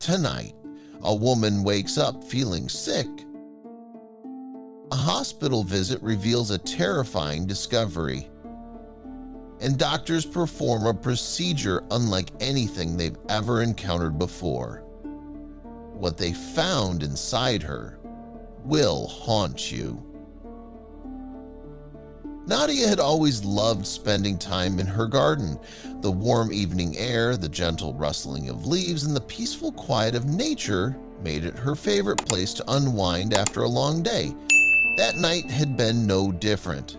Tonight, a woman wakes up feeling sick. A hospital visit reveals a terrifying discovery, and doctors perform a procedure unlike anything they've ever encountered before. What they found inside her will haunt you. Nadia had always loved spending time in her garden. The warm evening air, the gentle rustling of leaves, and the peaceful quiet of nature made it her favorite place to unwind after a long day. That night had been no different.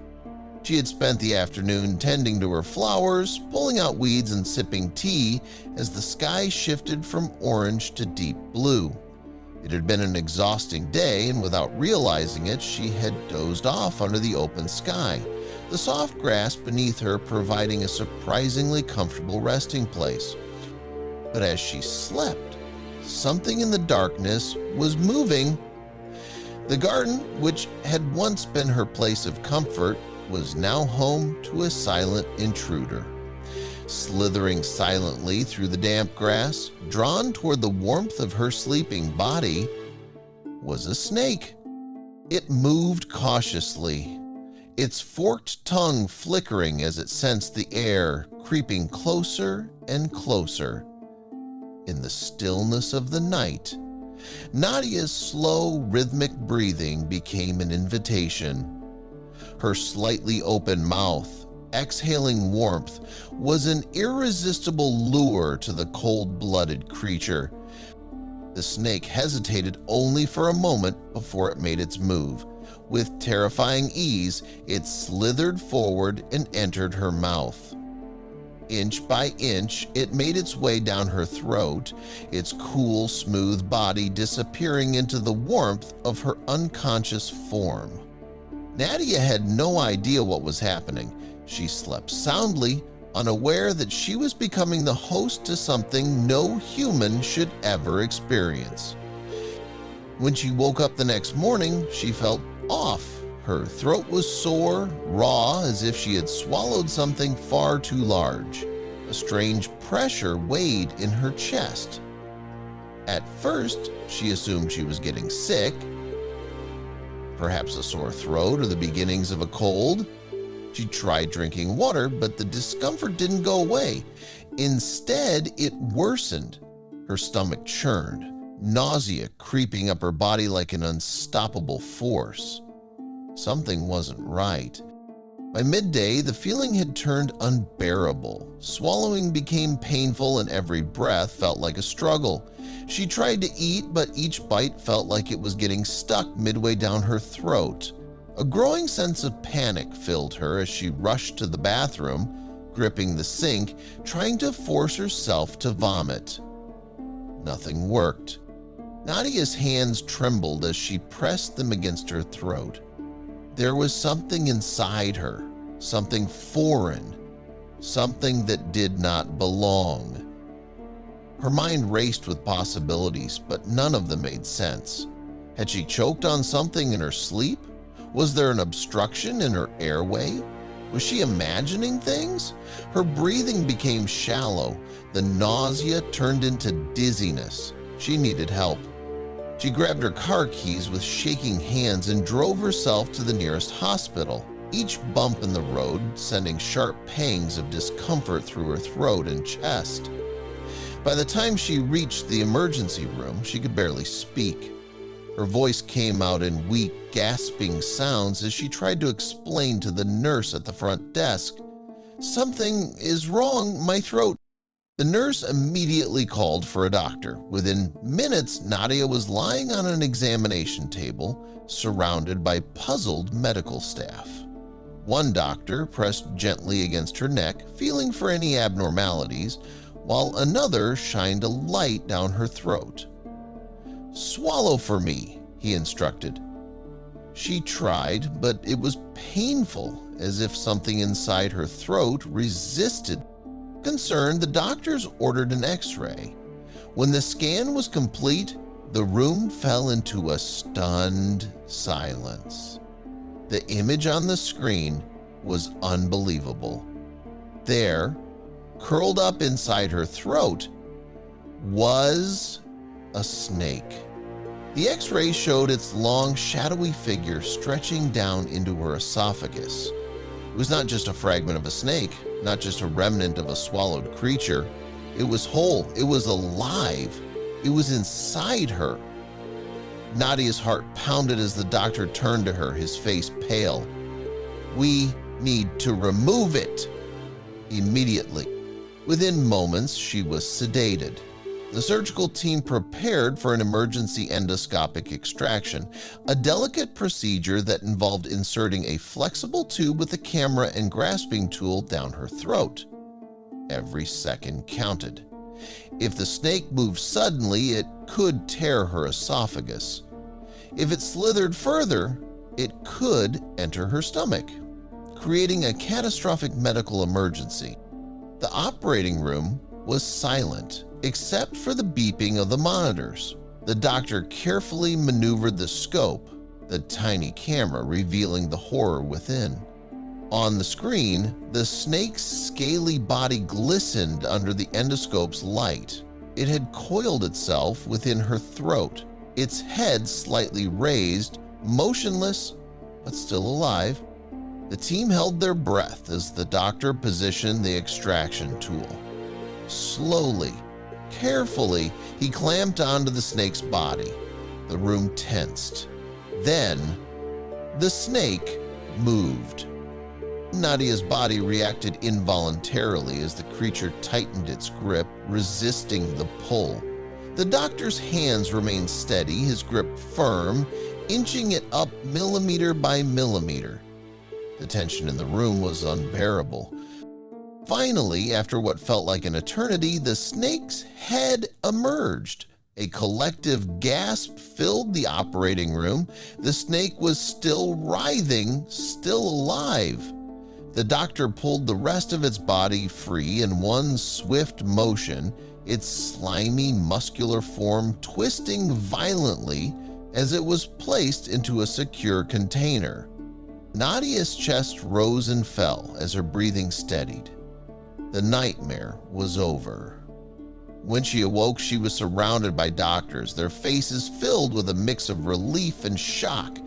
She had spent the afternoon tending to her flowers, pulling out weeds and sipping tea as the sky shifted from orange to deep blue. It had been an exhausting day, and without realizing it, she had dozed off under the open sky, the soft grass beneath her providing a surprisingly comfortable resting place. But as she slept, something in the darkness was moving. The garden, which had once been her place of comfort, was now home to a silent intruder. Slithering silently through the damp grass, drawn toward the warmth of her sleeping body, was a snake. It moved cautiously, its forked tongue flickering as it sensed the air creeping closer and closer. In the stillness of the night, Nadia's slow, rhythmic breathing became an invitation. Her slightly open mouth, exhaling warmth, was an irresistible lure to the cold-blooded creature. The snake hesitated only for a moment before it made its move. With terrifying ease, it slithered forward and entered her mouth. Inch by inch, it made its way down her throat, its cool, smooth body disappearing into the warmth of her unconscious form. Nadia had no idea what was happening. She slept soundly, unaware that she was becoming the host to something no human should ever experience. When she woke up the next morning, she felt off. Her throat was sore, raw, as if she had swallowed something far too large. A strange pressure weighed in her chest. At first, she assumed she was getting sick, perhaps a sore throat or the beginnings of a cold. She tried drinking water, but the discomfort didn't go away. Instead, it worsened. Her stomach churned, nausea creeping up her body like an unstoppable force. Something wasn't right. By midday, the feeling had turned unbearable. Swallowing became painful and every breath felt like a struggle. She tried to eat, but each bite felt like it was getting stuck midway down her throat. A growing sense of panic filled her as she rushed to the bathroom, gripping the sink, trying to force herself to vomit. Nothing worked. Nadia's hands trembled as she pressed them against her throat. There was something inside her, something foreign, something that did not belong. Her mind raced with possibilities, but none of them made sense. Had she choked on something in her sleep? Was there an obstruction in her airway? Was she imagining things? Her breathing became shallow. The nausea turned into dizziness. She needed help. She grabbed her car keys with shaking hands and drove herself to the nearest hospital, each bump in the road sending sharp pangs of discomfort through her throat and chest. By the time she reached the emergency room, she could barely speak. Her voice came out in weak, gasping sounds as she tried to explain to the nurse at the front desk, "Something is wrong, my throat." The nurse immediately called for a doctor. Within minutes, Nadia was lying on an examination table, surrounded by puzzled medical staff. One doctor pressed gently against her neck, feeling for any abnormalities, while another shined a light down her throat. "Swallow for me," he instructed. She tried, but it was painful, as if something inside her throat resisted. Concerned, the doctors ordered an X-ray. When the scan was complete, the room fell into a stunned silence. The image on the screen was unbelievable. There, curled up inside her throat, was a snake. The X-ray showed its long, shadowy figure stretching down into her esophagus. It was not just a fragment of a snake, not just a remnant of a swallowed creature. It was whole. It was alive. It was inside her. Nadia's heart pounded as the doctor turned to her, his face pale. "We need to remove it." Immediately. Within moments, she was sedated. The surgical team prepared for an emergency endoscopic extraction, a delicate procedure that involved inserting a flexible tube with a camera and grasping tool down her throat. Every second counted. If the snake moved suddenly, it could tear her esophagus. If it slithered further, it could enter her stomach, creating a catastrophic medical emergency. The operating room was silent, except for the beeping of the monitors. The doctor carefully maneuvered the scope, the tiny camera revealing the horror within. On the screen, the snake's scaly body glistened under the endoscope's light. It had coiled itself within her throat, its head slightly raised, motionless, but still alive. The team held their breath as the doctor positioned the extraction tool. Slowly, carefully, he clamped onto the snake's body. The room tensed. Then, the snake moved. Nadia's body reacted involuntarily as the creature tightened its grip, resisting the pull. The doctor's hands remained steady, his grip firm, inching it up millimeter by millimeter. The tension in the room was unbearable. Finally, after what felt like an eternity, the snake's head emerged. A collective gasp filled the operating room. The snake was still writhing, still alive. The doctor pulled the rest of its body free in one swift motion, its slimy, muscular form twisting violently as it was placed into a secure container. Nadia's chest rose and fell as her breathing steadied. The nightmare was over. When she awoke, she was surrounded by doctors, their faces filled with a mix of relief and shock.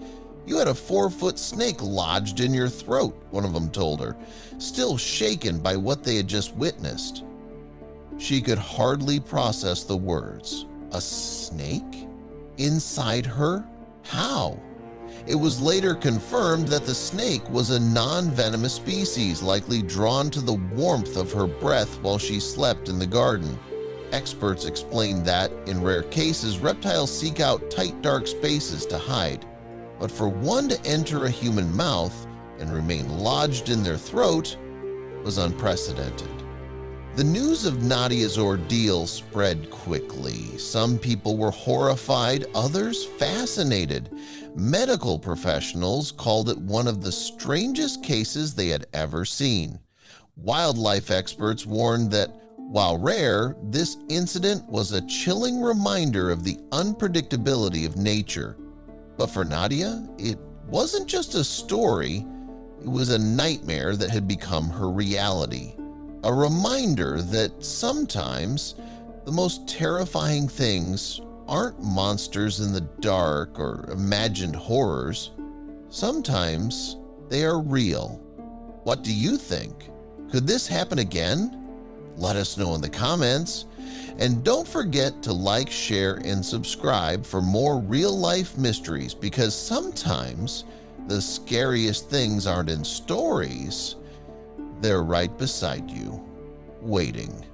"You had a 4-foot snake lodged in your throat," one of them told her, still shaken by what they had just witnessed. She could hardly process the words. A snake? Inside her? How? It was later confirmed that the snake was a non-venomous species, likely drawn to the warmth of her breath while she slept in the garden. Experts explained that, in rare cases, reptiles seek out tight, dark spaces to hide. But for one to enter a human mouth and remain lodged in their throat was unprecedented. The news of Nadia's ordeal spread quickly. Some people were horrified, others fascinated. Medical professionals called it one of the strangest cases they had ever seen. Wildlife experts warned that, while rare, this incident was a chilling reminder of the unpredictability of nature. But for Nadia, it wasn't just a story, it was a nightmare that had become her reality. A reminder that sometimes the most terrifying things aren't monsters in the dark or imagined horrors. Sometimes they are real. What do you think? Could this happen again? Let us know in the comments. And don't forget to like, share, and subscribe for more real-life mysteries, because sometimes the scariest things aren't in stories. They're right beside you, waiting.